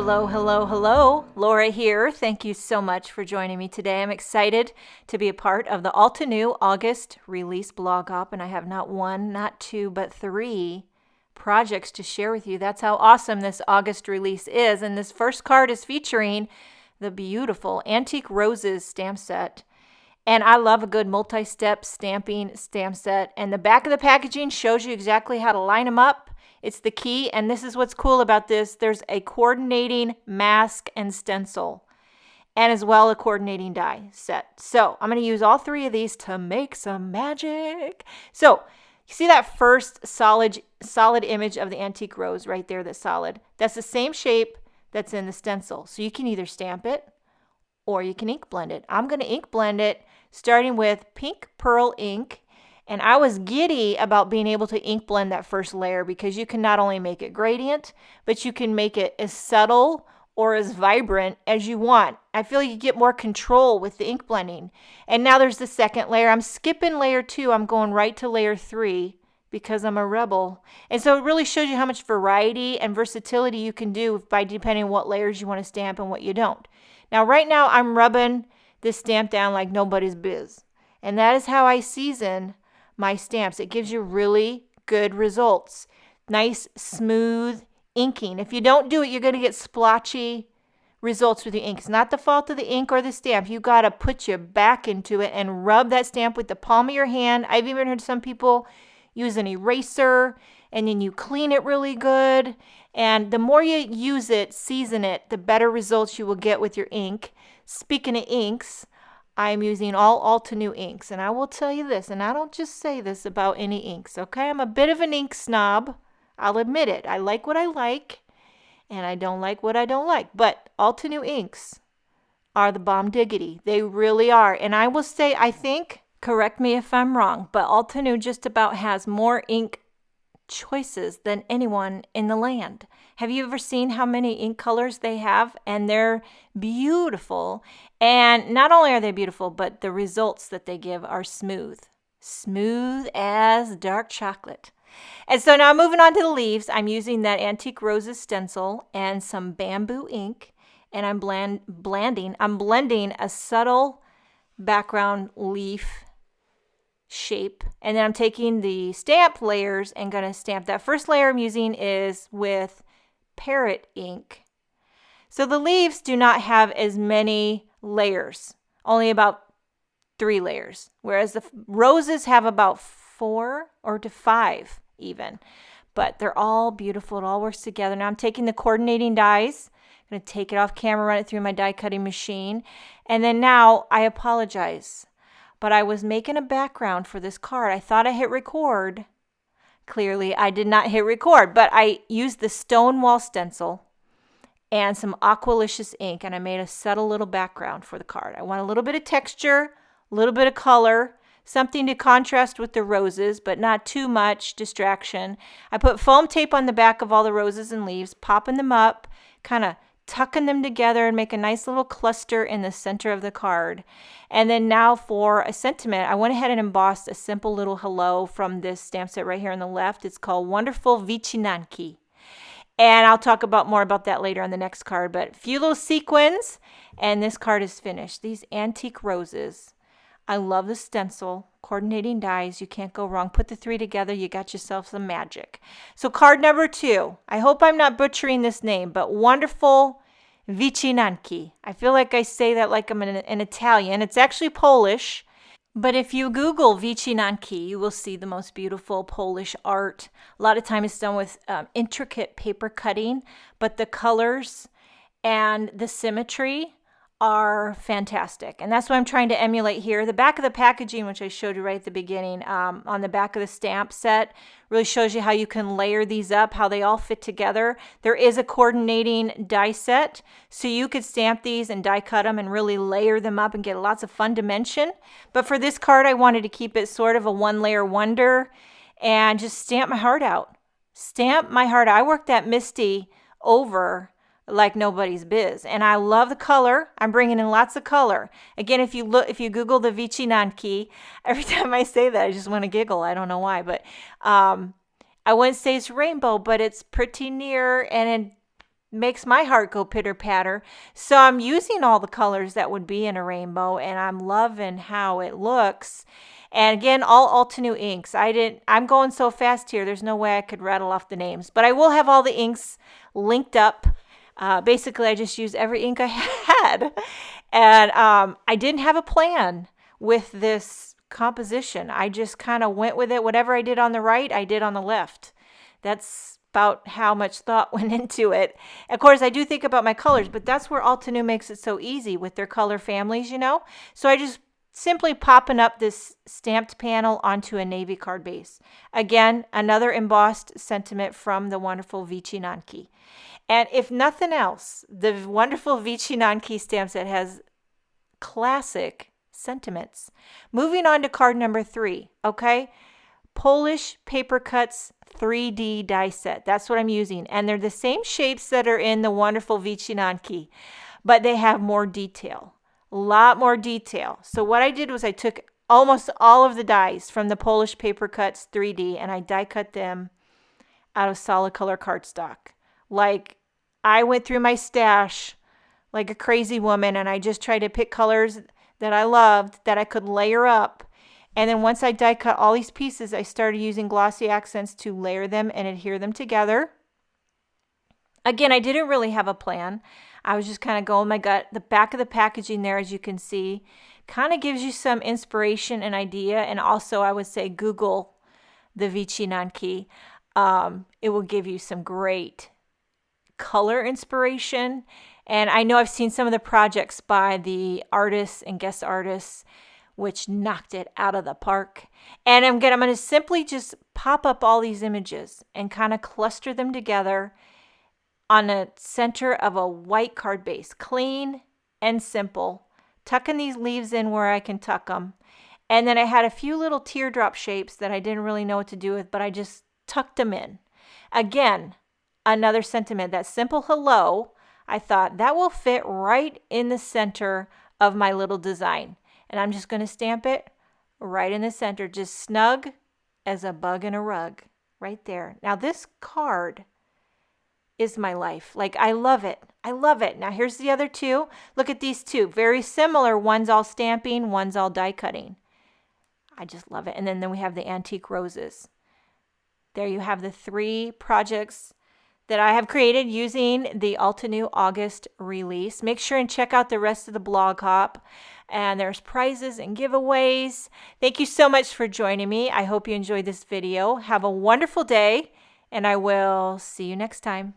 Hello, hello, hello. Laura here. Thank you so much for joining me today. I'm excited to be a part of the Altenew August release blog up, and I have not one, not two, but three projects to share with you. That's how awesome this August release is. And this first card is featuring the beautiful Antique Roses stamp set. And I love a good multi-step stamping stamp set. And the back of the packaging shows you exactly how to line them up. It's the key, and this is what's cool about this. There's a coordinating mask and stencil, and as well a coordinating die set. So I'm going to use all three of these to make some magic. So you see that first solid image of the antique rose right there that's solid? That's the same shape that's in the stencil. So you can either stamp it or you can ink blend it. I'm going to ink blend it starting with pink pearl ink. And I was giddy about being able to ink blend that first layer because you can not only make it gradient, but you can make it as subtle or as vibrant as you want. I feel like you get more control with the ink blending. And now there's the second layer. I'm skipping layer 2. I'm going right to layer 3 because I'm a rebel. And so it really shows you how much variety and versatility you can do by depending on what layers you want to stamp and what you don't. Now right now I'm rubbing this stamp down like nobody's biz. And that is how I season my stamps. It gives you really good results. Nice, smooth inking. If you don't do it, you're going to get splotchy results with your ink. It's not the fault of the ink or the stamp. You got to put your back into it and rub that stamp with the palm of your hand. I've even heard some people use an eraser and then you clean it really good. And the more you use it, season it, the better results you will get with your ink. Speaking of inks, I'm using all Altenew inks, and I will tell you this, and I don't just say this about any inks, okay? I'm a bit of an ink snob. I'll admit it. I like what I like, and I don't like what I don't like. But Altenew inks are the bomb diggity. They really are. And I will say, I think, correct me if I'm wrong, but Altenew just about has more ink choices than anyone in the land. Have you ever seen how many ink colors they have? And they're beautiful. And not only are they beautiful, but the results that they give are smooth. Smooth as dark chocolate. And so now moving on to the leaves, I'm using that Antique Roses stencil and some bamboo ink. And I'm blending a subtle background leaf shape, and then I'm taking the stamp layers and going to stamp. That first layer I'm using is with parrot ink. So the leaves do not have as many layers, only about 3 layers, whereas the roses have about 4 or to 5 even. But they're all beautiful. It all works together. Now I'm taking the coordinating dies. I'm going to take it off camera, run it through my die cutting machine, and then now I apologize. But I was making a background for this card. I thought I hit record. Clearly, I did not hit record, but I used the Stonewall stencil and some Aqualicious ink, and I made a subtle little background for the card. I want a little bit of texture, a little bit of color, something to contrast with the roses, but not too much distraction. I put foam tape on the back of all the roses and leaves, popping them up, kind of tucking them together and make a nice little cluster in the center of the card. And then now for a sentiment, I went ahead and embossed a simple little hello from this stamp set right here on the left. It's called Wonderful Vycinanki. And I'll talk more about that later on the next card. But a few little sequins, and this card is finished. These antique roses. I love the stencil, coordinating dies. You can't go wrong. Put the 3 together. You got yourself some magic. So card number 2. I hope I'm not butchering this name, but Wonderful Vycinanki. I feel like I say that like I'm in Italian. It's actually Polish. But if you Google Vycinanki, you will see the most beautiful Polish art. A lot of time it's done with intricate paper cutting, but the colors and the symmetry are fantastic. And that's what I'm trying to emulate here. The back of the packaging, which I showed you right at the beginning, on the back of the stamp set, really shows you how you can layer these up, how they all fit together. There is a coordinating die set, so you could stamp these and die cut them and really layer them up and get lots of fun dimension. But for this card, I wanted to keep it sort of a 1-layer wonder and just stamp my heart out. Stamp my heart out. I worked that MISTI over like nobody's biz. And I love the color. I'm bringing in lots of color. Again, if you Google the Vycinanki, every time I say that, I just want to giggle. I don't know why, but I wouldn't say it's rainbow, but it's pretty near, and makes my heart go pitter patter. So I'm using all the colors that would be in a rainbow, and I'm loving how it looks. And again, all Altenew inks. I'm going so fast here, there's no way I could rattle off the names, but I will have all the inks linked up. Basically, I just used every ink I had. And I didn't have a plan with this composition. I just kind of went with it. Whatever I did on the right, I did on the left. That's about how much thought went into it. Of course, I do think about my colors, but that's where Altenew makes it so easy with their color families, you know? So I just simply popping up this stamped panel onto a navy card base. Again, another embossed sentiment from the wonderful Vycinanki. And if nothing else, the wonderful Vycinanki stamp set has classic sentiments. Moving on to card number 3, okay? Polish Papercuts 3D die set. That's what I'm using. And they're the same shapes that are in the wonderful Vycinanki, but they have more detail. A lot more detail. So what I did was I took almost all of the dies from the Polish Papercuts 3D and I die cut them out of solid color cardstock. Like, I went through my stash like a crazy woman, and I just tried to pick colors that I loved that I could layer up. And then once I die cut all these pieces, I started using glossy accents to layer them and adhere them together. Again, I didn't really have a plan. I was just kind of going my gut. The back of the packaging there, as you can see, kind of gives you some inspiration and idea. And also, I would say Google the Vycinanki. It will give you some great color inspiration. And I know I've seen some of the projects by the artists and guest artists, which knocked it out of the park. And I'm going to simply just pop up all these images and kind of cluster them together on the center of a white card base. Clean and simple. Tucking these leaves in where I can tuck them. And then I had a few little teardrop shapes that I didn't really know what to do with, but I just tucked them in. Again, another sentiment, that simple hello, I thought that will fit right in the center of my little design. And I'm just going to stamp it right in the center, just snug as a bug in a rug, right there. Now this card is my life. Like, I love it. I love it. Now here's the other two. Look at these two. Very similar. One's all stamping, one's all die cutting. I just love it. And then we have the antique roses. There you have the 3 projects that I have created using the Altenew August release. Make sure and check out the rest of the blog hop. And there's prizes and giveaways. Thank you so much for joining me. I hope you enjoyed this video. Have a wonderful day, and I will see you next time.